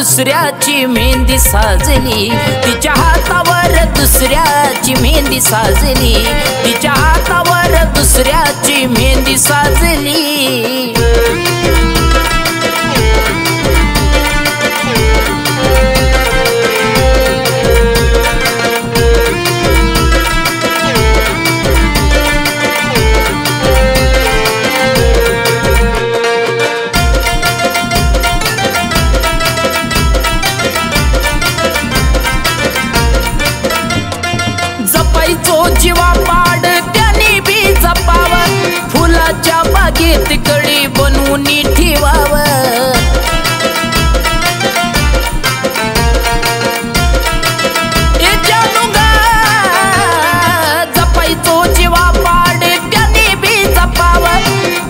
दुसऱ्याची मेहंदी साजली, तिच्या हातावर दुसऱ्याची मेहंदी साजली, तिच्या हातावर दुसऱ्याची मेहंदी साजली। जपायचो जीवा पाड त्याने बी जपाव, फुलाच्या बागेत कळी बनवून ठेवाव। जपायचो जीवा पाड त्याने बी जपाव,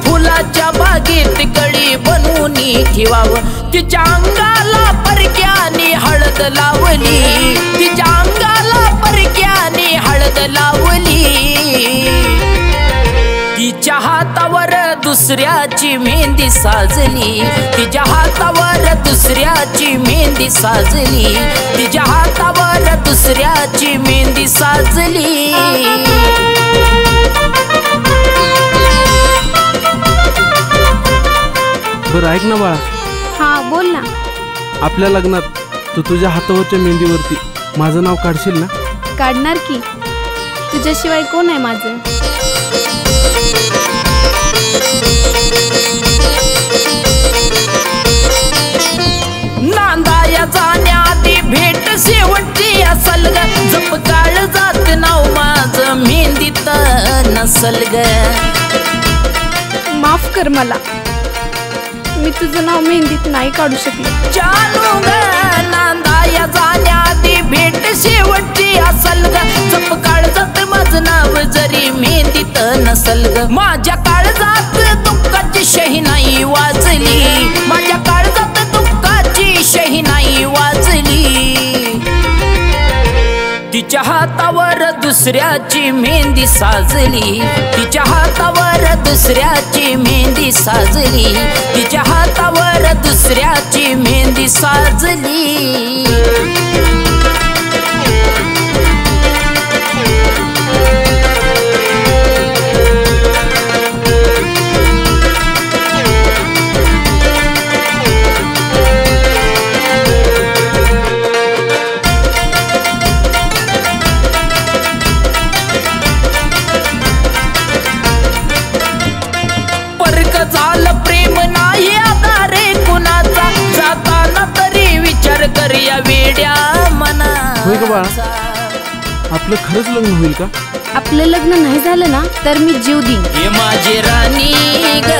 फुलाच्या बागेत कळी बनवून ठेवाव। तिच्या अंगाला परक्याने हळद लावली, तिच्या अंगाला परक्याने हळद लावली, तिच्या हातावर दुसऱ्याची मेहंदी साजली, तिच्या हातावर दुसऱ्याची मेहंदी साजली, तिच्या हातावर दुसऱ्याची मेहंदी साजली। बरं ऐक ना बाळा। हा बोल ना। आपल्या लग्नात तू तुझ्या हातावरच्या मेहंदीवरती माझं नाव काढशील ना? काढणार की, तुझ्याशिवाय कोण आहे माझं? नांदाया जाण्याआधी भेट शेवटची असल ग, जप काळ जात नाव माझं मेहंदीत नसल ग। माफ कर मला, मी तुझं नाव मेहंदीत नाही काढू शकले। जानू ग नांदाया जाण्याआधी भेट शेवटची असल ग, जप काळजात माझं नाव जरी मेहंदीत नसल ग। माझ्या काळजात दुःखाची शहीनाई वाजली, माझ्या काळजात दुःखाची शहीनाई वाजली, तिच्या हातावर दुसऱ्याची मेहंदी साजली, तिच्या हातावर दुसऱ्याची मेहंदी साजली, तिच्या हातावर दुसऱ्याची मेहंदी साजली। झालं प्रेम नाही आता रे कुणाचा, जाताना तरी विचार कर या वेड्या मना। होय का बाळा, आपलं खरंच लग्न होईल का? आपलं लग्न नाही झालं ना तर मी जीव देईन। हे माझी राणी ग,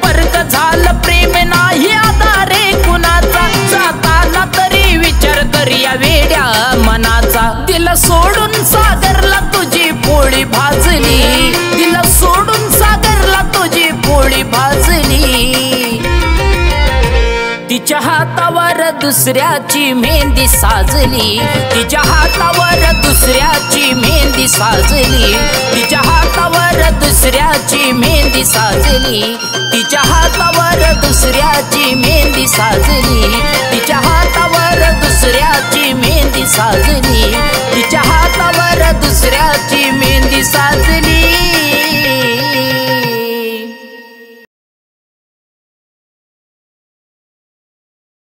परक झालं प्रेम नाही आता रे कुणाचा, जाताना तरी विचार कर या वेड्या मनाचा। तिला सोडून सागरला तुझी पोळी भाजली, तिला सोडून सागरला तुझी पोळी भाजली, तिच्या हातावर दुसऱ्याची मेहंदी साजली, तिच्या हातावर दुसऱ्याची मेहंदी साजली, तिच्या हातावर दुसऱ्याची मेहंदी साजली, तिच्या हातावर दुसऱ्याची मेहंदी साजली, तिच्या हातावर दुसऱ्याची मेहंदी साजली,